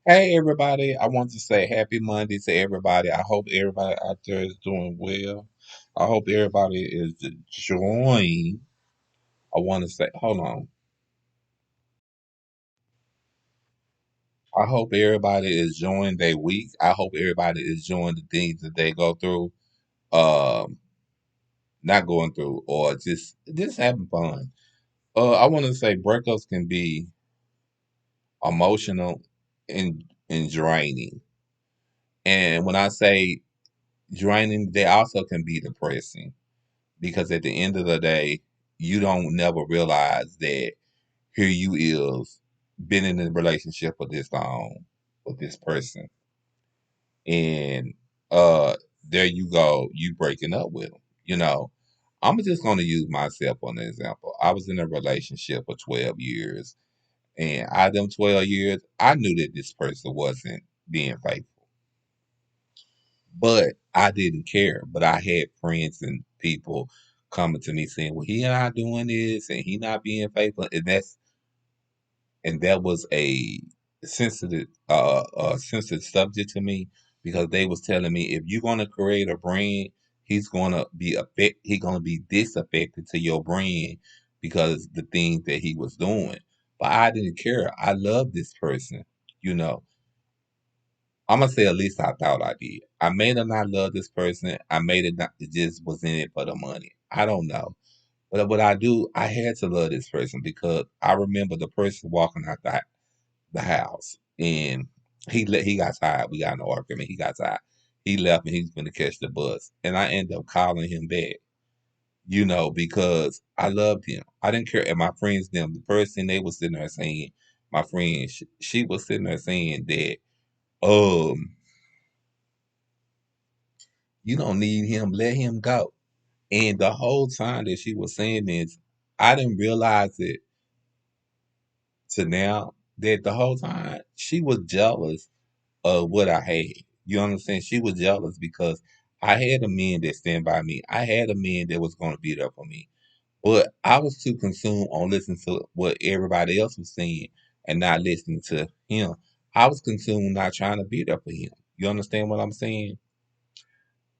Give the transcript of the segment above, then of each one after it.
Hey everybody, I want to say happy Monday to everybody. I hope everybody out there is doing well. I hope everybody is enjoying. I want to say, hold on. I hope everybody is enjoying their week. I hope everybody is enjoying the things that they go through, um, not going through, or just having fun. I want to say breakups can be emotional and draining. And when I say draining, they also can be depressing because at the end of the day, you don't never realize that here you is been in a relationship for this long with this person, and uh, there you go, you breaking up with them. You know, I'm just going to use myself for an example. I was in a relationship for 12 years, and out of them 12 years, I knew that this person wasn't being faithful. But I didn't care. But I had friends and people coming to me saying, "Well, he not doing this, and he not being faithful," and that was a sensitive subject to me because they was telling me if you're gonna create a brand, he's gonna be disaffected to your brand because the things that he was doing. But I didn't care. I love this person, you know. I'm gonna say at least I thought I did. I may have not loved this person. I may have not it just was in it for the money. I don't know. But what I do, I had to love this person because I remember the person walking out the house and he got tired. We got in an argument. He got tired. He left and he's gonna catch the bus. And I ended up calling him back, because I loved him. I didn't care. And my friends, them, the first thing they was sitting there saying, my friend, she was sitting there saying that, um, you don't need him. Let him go. And the whole time that she was saying this, I didn't realize it to now that the whole time she was jealous of what I had. You understand? She was jealous because I had a man that stand by me. I had a man that was going to be there for me. But I was too consumed on listening to what everybody else was saying and not listening to him. I was consumed not trying to be there for him. You understand what I'm saying?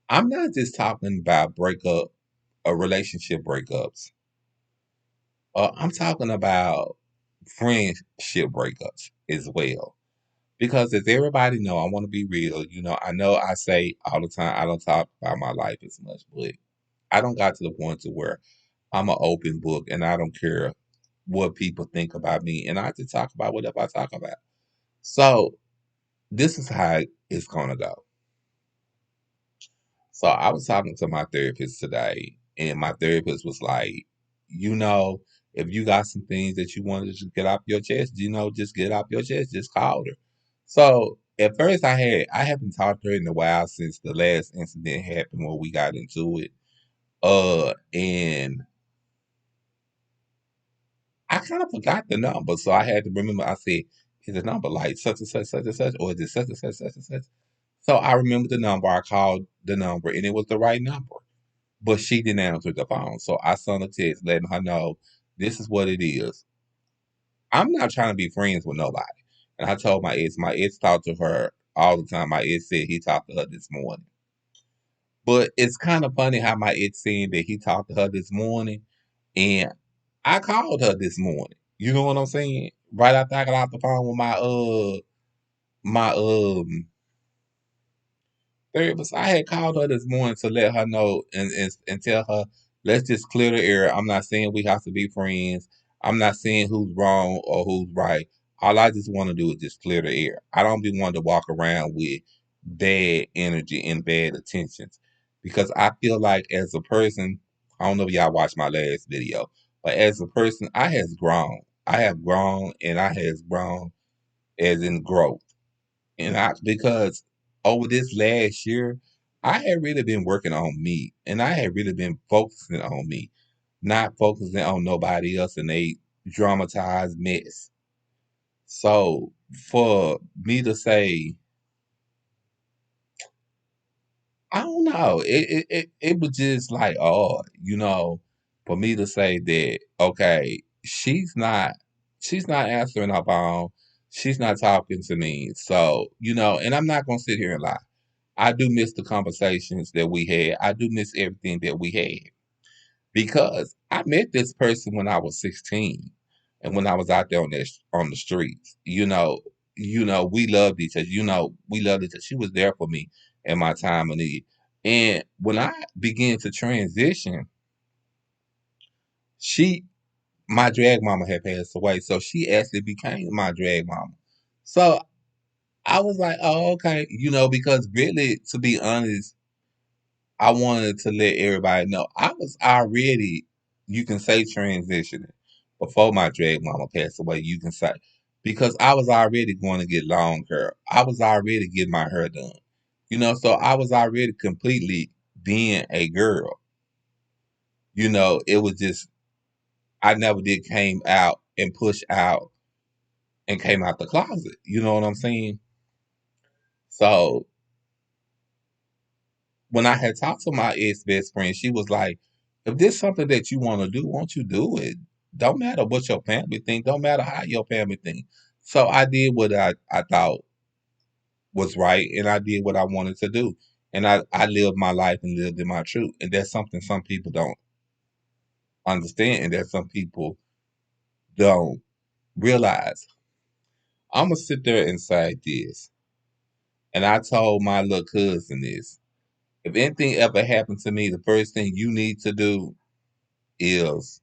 I'm not just talking about breakup or relationship breakups. I'm talking about friendship breakups as well. Because as everybody know, I want to be real. I know I say all the time I don't talk about my life as much, but I don't got to the point to where I'm an open book and I don't care what people think about me, and I just talk about whatever I talk about. So this is how it's gonna go. So I was talking to my therapist today, and my therapist was like, if you got some things that you wanted to just get off your chest, just get off your chest, just call her. So at first I haven't talked to her in a while since the last incident happened where we got into it. And I kind of forgot the number, so I had to remember. I said, "Is the number like such and such, or is it such and such?" So I remembered the number. I called the number, and it was the right number. But she didn't answer the phone. So I sent a text letting her know this is what it is. I'm not trying to be friends with nobody. And I told my ex talked to her all the time. My ex said he talked to her this morning. But it's kind of funny how my ex saying that he talked to her this morning. And I called her this morning. You know what I'm saying? Right after I got off the phone with my therapist, I had called her this morning to let her know and tell her, let's just clear the air. I'm not saying we have to be friends. I'm not saying who's wrong or who's right. All I just want to do is just clear the air. I don't be wanting to walk around with bad energy and bad intentions because I feel like as a person, I don't know if y'all watched my last video, but as a person, I has grown. I have grown and I has grown as in growth. And because over this last year, I had really been working on me and I had really been focusing on me, not focusing on nobody else and they dramatized mess. So for me to say, I don't know, it was just like, for me to say that, okay, she's not answering her phone. She's not talking to me. So, and I'm not gonna sit here and lie. I do miss the conversations that we had. I do miss everything that we had because I met this person when I was 16 and when I was out there on the streets. We loved each other. We loved each other. She was there for me in my time of need. And when I began to transition, she my drag mama had passed away, so she actually became my drag mama. So I was like, oh, okay, because really, to be honest, I wanted to let everybody know I was already, you can say, transitioning before my drag mama passed away. You can say because I was already going to get long hair. I was already getting my hair done. So I was already completely being a girl. It was just I never did came out and push out and came out the closet. You know what I'm saying? So when I had talked to my ex best friend, she was like, "If this something that you want to do, won't you do it? Don't matter what your family think. Don't matter how your family think." So I did what I thought was right, and I did what I wanted to do, and I lived my life and lived in my truth, and that's something some people don't understand, and that some people don't realize. I'm gonna sit there and say this, and I told my little cousin this. If anything ever happened to me, the first thing you need to do is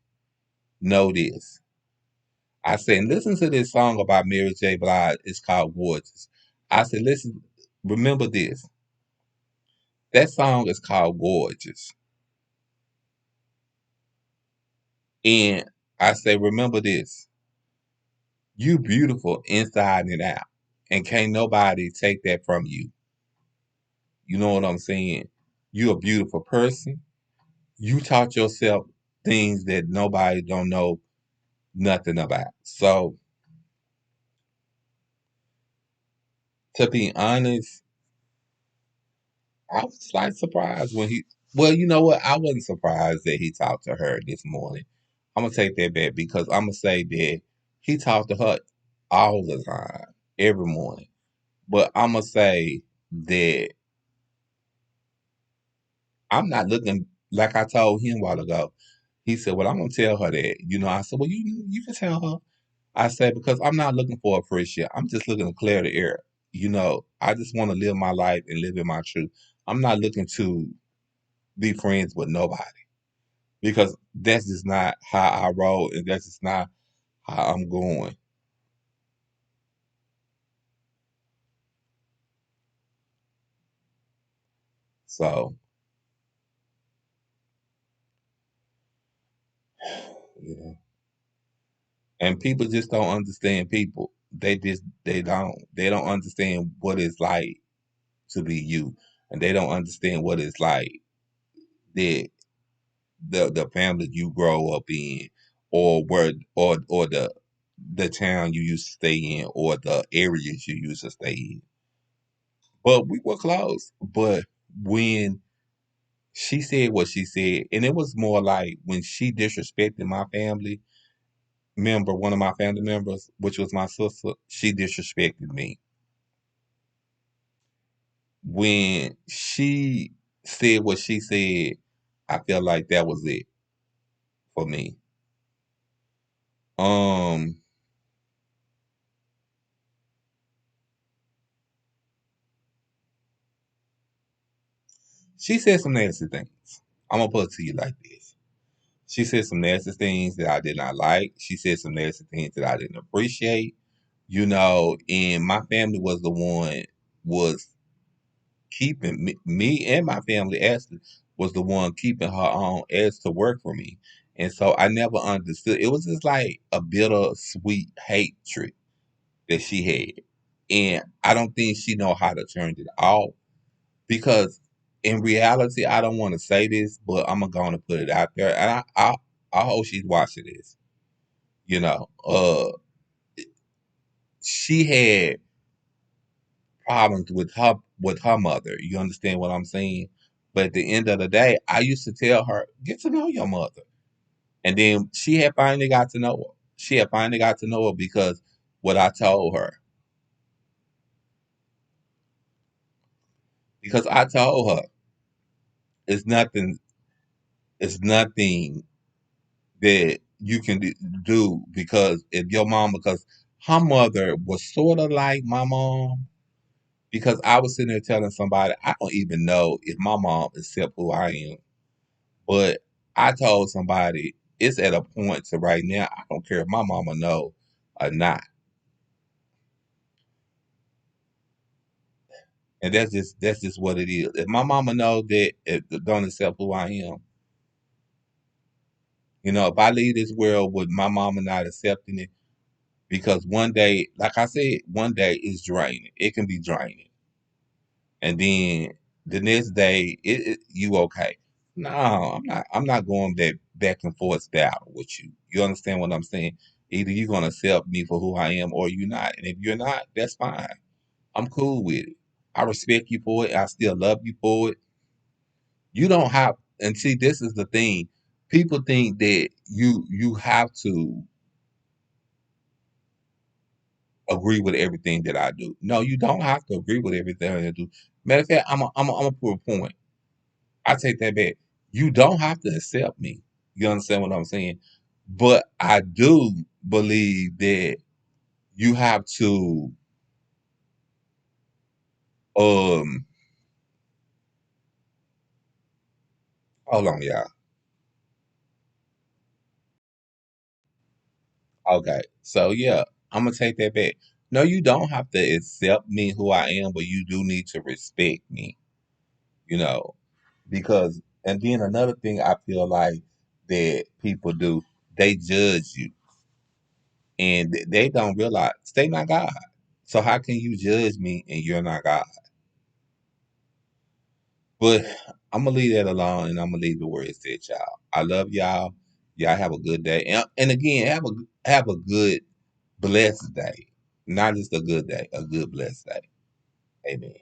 know this. I said, listen to this song about Mary J. Blige. It's called Gorgeous. I said, listen, remember this. That song is called Gorgeous. And I say, remember this. You beautiful inside and out. And can't nobody take that from you. You know what I'm saying? You a beautiful person. You taught yourself things that nobody don't know nothing about. So to be honest, I was like surprised when well, you know what? I wasn't surprised that he talked to her this morning. I'm gonna take that back because I'm gonna say that he talked to her all the time, every morning. But I'm gonna say that I'm not looking like I told him a while ago. He said, "Well, I'm gonna tell her that." I said, "Well, you can tell her." I said because I'm not looking for a friendship. I'm just looking to clear the air. I just want to live my life and live in my truth. I'm not looking to be friends with nobody because that's just not how I roll and that's just not how I'm going. So, you know, and people just don't understand people. They don't understand what it's like to be you, and they don't understand what it's like that the family you grow up in, or where or the town you used to stay in, or the areas you used to stay in. But we were close. But when she said what she said, and it was more like when she disrespected my family member, one of my family members, which was my sister, she disrespected me. When she said what she said, I felt like that was it for me. Um, she said some nasty things. I'm gonna put it to you like this. She said some nasty things that I did not like. She said some nasty things that I didn't appreciate. And my family was the one was keeping me and my family actually was the one keeping her on as to work for me. And so I never understood. It was just like a bitter sweet hatred that she had. And I don't think she know how to turn it off because in reality, I don't want to say this, but I'm gonna put it out there. And I hope she's watching this. You know, she had problems with her mother. You understand what I'm saying? But at the end of the day, I used to tell her, get to know your mother. And then she had finally got to know her. She had finally got to know her because what I told her because I told her it's nothing. It's nothing that you can do because if your mom, because her mother was sort of like my mom. Because I was sitting there telling somebody I don't even know if my mom accept who I am, but I told somebody it's at a point to right now. I don't care if my mama know or not, and that's just what it is. If my mama know that it don't accept who I am, if I leave this world with my mama not accepting it, because one day, like I said, one day is draining. It can be draining, and then the next day, you okay? No, I'm not. I'm not going back and forth battle with you. You understand what I'm saying? Either you're gonna accept me for who I am, or you're not. And if you're not, that's fine. I'm cool with it. I respect you for it. I still love you for it. You don't have. And see, this is the thing. People think that you have to agree with everything that I do. No, you don't have to agree with everything I do. Matter of fact, I'm a put a point. I take that back. You don't have to accept me. You understand what I'm saying? But I do believe that you have to um hold on, y'all. Okay. So yeah, I'm gonna take that back. No, you don't have to accept me who I am, but you do need to respect me, you know, because and then another thing I feel like that people do, they judge you and they don't realize they not God. So how can you judge me and you're not God? But I'm gonna leave that alone, and I'm gonna leave the word it said, y'all. I love y'all. Y'all have a good day, and again, have a good, blessed day. Not just a good day, a good blessed day. Amen.